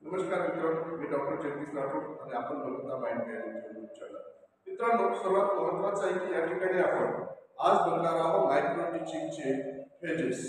नमस्कार मित्रांनो, मी डॉक्टर जगदीश राठोड आणि आपण बघत आहात माइंड यूट्यूब चॅनल. मित्रांनो, सर्वात महत्त्वाचं आहे की या ठिकाणी आपण आज बघणार आहोत मायक्रो टीचिंगचे फेजेस.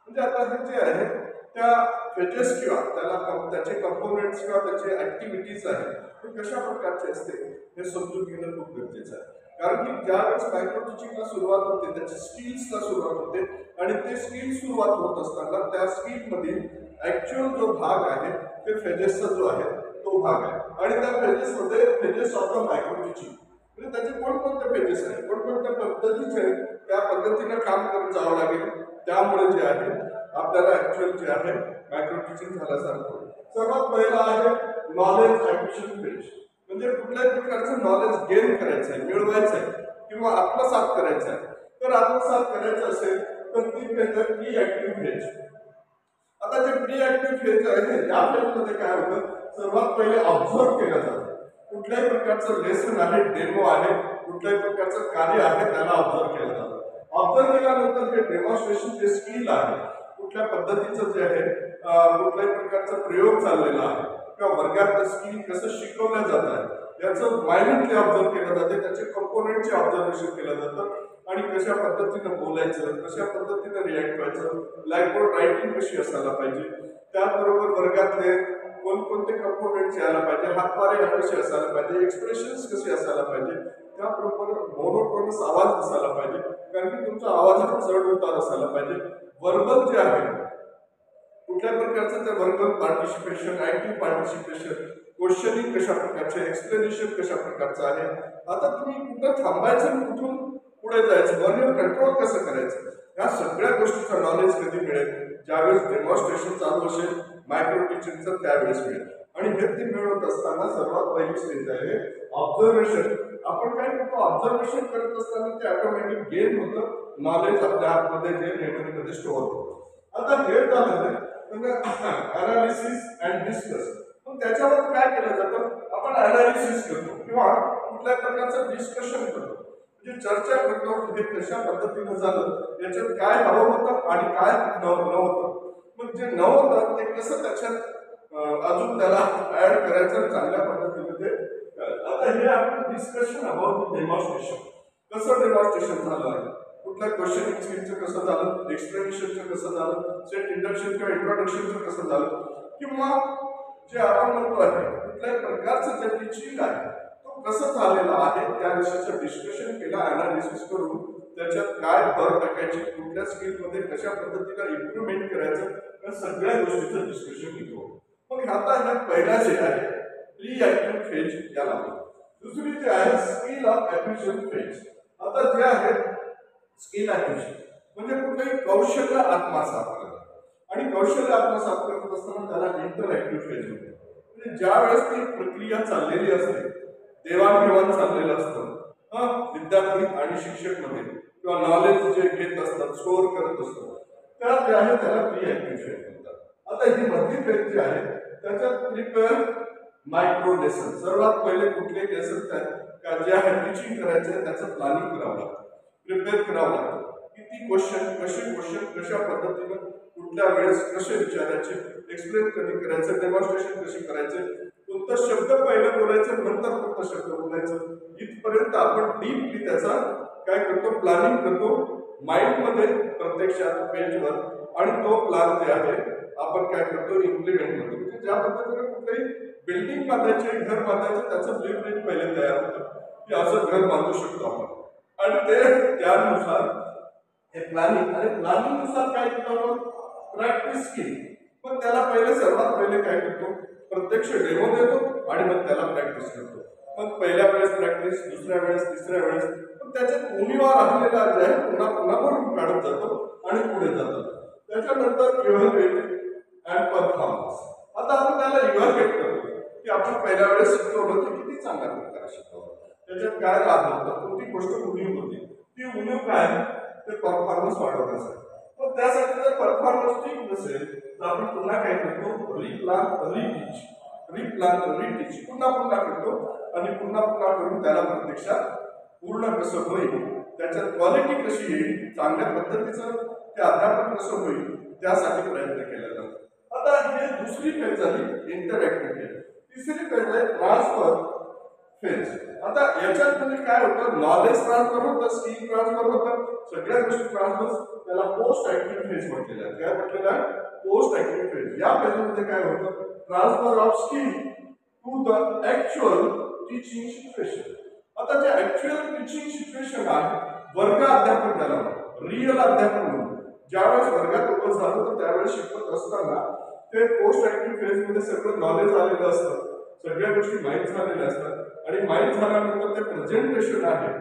म्हणजे आता हे जे आहे त्या फेजेस किंवा त्याचे कंपोनेंट्स किंवा त्याचे ऍक्टिव्हिटीज आहेत ते कशा प्रकारचे असते हे समजून घेणं खूप गरजेचं आहे. कारण की ज्यावेळेस मायक्रो टीचिंगला सुरुवात होते त्याच्या स्किल्सला सुरुवात होते आणि ते स्किल सुरुवात होत असताना त्या स्किलमधील ऍक्च्युअल जो भाग आहे ते फेजेसचा जो आहे तो भाग आहे आणि त्या फेजेसमध्ये phases of the micro teaching म्हणजे त्याचे कोणकोणते पेजेस आहेत, कोणकोणत्या पद्धतीचे त्या पद्धतीने काम करत जावं लागेल. त्यामुळे जे आहे आपल्याला ऍक्च्युअल जे आहे मायक्रो टीचिंग झाल्यासारखं. सर्वात पहिला आहे नॉलेज ऍक्विजिशन फेज. म्हणजे कुठल्याही प्रकारचं नॉलेज गेन करायचं आहे, मिळवायचं आहे किंवा आत्मसात करायचं आहे. तर आत्मसात करायचं असेल तर ती फेज आहे प्री ऍक्टिव्ह फेज. आता जे प्री ऍक्टिव्ह फेज आहे या फेजमध्ये काय होतं, सर्वात पहिले ऑब्झर्व केलं जातं. कुठल्याही प्रकारचं लेसन आहे, डेमो आहे, कुठल्याही प्रकारचं कार्य आहे त्याला ऑब्झर्व केलं जातं. ऑब्झर्व केल्यानंतर हे डेमॉन्स्ट्रेशन जे स्किल आहे, कुठल्या पद्धतीचं जे आहे कुठल्याही प्रकारचा प्रयोग चाललेला आहे किंवा वर्गात ते स्किल कसं शिकवलं जात आहे याचं मायन्यूटली ऑब्झर्व केलं जाते. त्याचे कंपोनेंटचे ऑब्झर्वेशन केलं जातं आणि कशा पद्धतीनं बोलायचं, कशा पद्धतीनं रिॲक्ट व्हायचं, ब्लॅकबोर्ड रायटिंग कशी असायला पाहिजे, त्याचबरोबर वर्गातले कोणकोणते कंपोनेंट्स यायला पाहिजे, हातवारे कसे असायला पाहिजे, एक्सप्रेशन्स कसे असायला पाहिजे, त्याबरोबर मोनोटोनस आवाज असायला पाहिजे कारण की तुमचा आवाजाचा चढ उतार असायला पाहिजे. वर्बल जे आहे कुठल्या प्रकारचं ते verbal participation, active participation, questioning कशा प्रकारचे, एक्सप्लेनेशन कशा प्रकारचं आहे. आता तुम्ही कुठं थांबायचं आणि कुठून पुढे जायचं, वरवर कंट्रोल कसं करायचं, या सगळ्या गोष्टीचं नॉलेज कधी मिळेल, ज्यावेळेस डेमॉन्स्ट्रेशन चालू असेल मायक्रो टीचिंगचं त्यावेळेस मिळेल. आणि हे ते मिळवत असताना सर्वात पहिली स्टेज आहे ऑब्झर्वेशन. आपण काय करतो, ऑब्झर्वेशन करत असताना ते ऑटोमॅटिक गेन होतं, नॉलेज आपल्या आतमध्ये जे मेमरीमध्ये स्टोअर होतं. आता हे झालं अनालिसिस अँड डिस्कस. पण त्याच्यावर काय केलं जातं, आपण अनालिसिस करतो किंवा कुठल्या प्रकारचं डिस्कशन करतो, म्हणजे चर्चा करतो हे कशा पद्धतीनं झालं, याच्यात काय हवं होतं आणि काय नव्हतं. मग जे नव्हतं ते कसं त्याच्यात अजून त्याला ऍड करायचं चांगल्या पद्धतीमध्ये. आता हे आपण डिस्कशन अबाउट डेमॉन्स्ट्रेशन, कसं डेमॉन्स्ट्रेशन झालं आहे, कुठल्या क्वेश्चनिंग स्किलचं कसं झालं, एक्सप्लेनेशनचं कसं झालं, सेट इंडक्शन किंवा इंट्रोडक्शनचं कसं झालं, किंवा जे आपण म्हणतो आहे कुठल्याही प्रकारचं जे टीचिंग आहे तो कसं झालेला आहे त्या विषयाचं डिस्कशन केलं, अनालिसिस करून त्याच्यात काय भर टाकायची, कुठल्या स्किलमध्ये कशा पद्धतीने इम्प्रुव्हमेंट करायचं, या सगळ्या गोष्टीचं डिस्कशन घेतो. मग आता ह्या पहिला जे आहे प्री ऍक्टिव्ह फेज याला. दुसरी जे आहे स्किल ऑफ ऍक्विजिशन फेज. आता जे आहे स्किल ऍक्विजिशन म्हणजे कुठलंही कौशल्य आत्मसात करणं आणि कौशल्य आत्मसात करत असताना त्याला इंटरॅक्टिव्ह फेज होते. म्हणजे ज्या वेळेस ती प्रक्रिया चाललेली असते, देवाणघेवाण चाललेलं असतं विद्यार्थी आणि शिक्षक मध्ये किंवा नॉलेज जे घेत असतात, स्टोअर करत असतात, त्या जे आहे त्याला प्री ऍक्टिव्ह फेज म्हणतात. आता ही मधली फेज जी आहे त्याच्यात प्रिपेअर मायक्रो लेसन. सर्वात पहिले कुठलेही लेसन का जे आहे टीचिंग करायचं त्याचं प्लॅनिंग करावं लागतं, प्रिपेअर करावं लागतं. किती क्वेश्चन कशा पद्धतीनं कुठल्या वेळेस कसे विचारायचे, एक्सप्लेन कधी करायचं, डेमॉन्स्ट्रेशन कशी करायचे, कोणता शब्द पहिलं बोलायचं नंतर कोणता शब्द बोलायचं, इथपर्यंत आपण डीपली त्याचा काय करतो, प्लॅनिंग करतो माइंडमध्ये प्रत्यक्षात पेजवर. आणि तो प्लॅन जे आहे आपण काय करतो, इम्प्लिमेंट करतो. म्हणजे ज्या पद्धतीने कुठल्याही बिल्डिंग बांधायचे, घर बांधायचं, त्याचं ब्ल्यूप्रिंट पहिले तयार होतं की असं घर बांधू शकतो आपण आणि ते त्यानुसार हे प्लॅनिंग आणि प्लॅनिंग नुसार काय करतो आपण, प्रॅक्टिस केली. पण त्याला पहिले सर्वात पहिले काय करतो, प्रत्यक्ष डेमो देतो आणि मग त्याला प्रॅक्टिस करतो. मग पहिल्या वेळेस प्रॅक्टिस, दुसऱ्या वेळेस, तिसऱ्या वेळेस, पण त्याच्यात उणीवा राहिलेला जे आहे पुन्हा पुन्हा भरून काढत जातो आणि पुढे जातो. त्याच्यानंतर इव्हॅल्युएट अँड परफॉर्मन्स. आता आपण त्याला इव्हॅल्युएट करतो की आपण पहिल्या वेळेस शिकवलं ते किती चांगल्या प्रकारे शिकवलं, त्याच्यात काय लागलं होतं, कोणती गोष्ट उणीव होती, ती उणीव काय ते परफॉर्मन्स वाढवण्यासाठी. पण त्यासाठी जर परफॉर्मन्स ठीक नसेल तर आपण पुन्हा काय करतो, रिप्लान रिटीच, रिप्लान रिटीच पुन्हा पुन्हा करतो आणि पुन्हा पुन्हा करून त्याला प्रत्यक्षात पूर्ण कसं होईल, त्याच्यात क्वालिटी कशी येईल, चांगल्या पद्धतीचं ते अध्यापन कसं होईल त्यासाठी प्रयत्न केला जातो. आता हे दुसरी फेज झाली इंटरॅक्टिव्ह फेज. तिसरी फेज आहे ट्रान्सफर फेज. आता याच्यात म्हणजे काय होतं, नॉलेज ट्रान्सफर होतं, स्किल ट्रान्सफर होतं, सगळ्या गोष्टी ट्रान्सफर. त्याला पोस्ट ऍक्टिव्ह फेज म्हटलेलं आहे. काय म्हटलेलं आहे? Post active phase. या फेजमध्ये काय होतं, transfer of skill to the actual teaching situation. आता जे ऍक्च्युअल टीचिंग सिच्युएशन आहे, वर्ग अध्यापन त्याला रिअल अध्यापन म्हणून, ज्यावेळेस वर्गात उभं झालं तर त्यावेळेस शिकवत असताना ते पोस्ट ऍक्टिव्ह फेज मध्ये सगळं नॉलेज आलेलं असतं, सगळ्या गोष्टी माहीत झालेल्या असतात आणि माहीत झाल्यानंतर ते प्रेझेंटेशन आहे.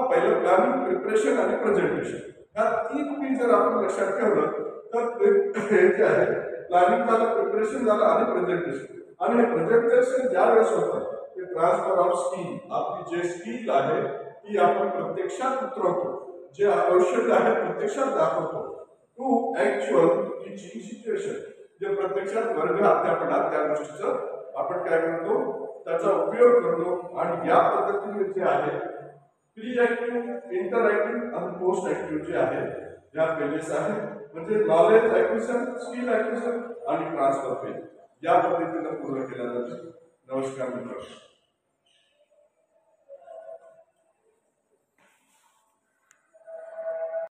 पहिलं प्लॅनिंग, प्रिपरेशन आणि प्रेझेंटेशन, ह्या 3 पी जर आपण लक्षात ठेवलं तर हे जे आहे प्लॅनिंग झालं, प्रिपरेशन झालं आणि प्रेझेंटेशन. आणि हे प्रेझेंटेशन ज्या वेळेस होतं ते ट्रान्सफर ऑफ स्किल, आपली जे स्किल आहे ती आपण प्रत्यक्षात उतरवतो, जे कौशल्य आहे प्रत्यक्षात दाखवतो, टू ऍक्च्युअल टीचिंग सिच्युएशन. जे प्रत्यक्षात वर्ग अध्यापनात त्या गोष्टीचं आपण काय करतो, त्याचा उपयोग करतो. आणि या पद्धतीने जे आहे प्री ऍक्टिव्ह, इंटरॅक्टिव्ह आणि पोस्ट ऍक्टिव्ह जे आहे या पेजेस आहेत, म्हणजे नॉलेज ऍक्विजिशन, स्किल ऍक्विजिशन आणि ट्रान्सफर पेज या पद्धतीने पूर्ण केल्या जाते. नमस्कार मित्रांनो.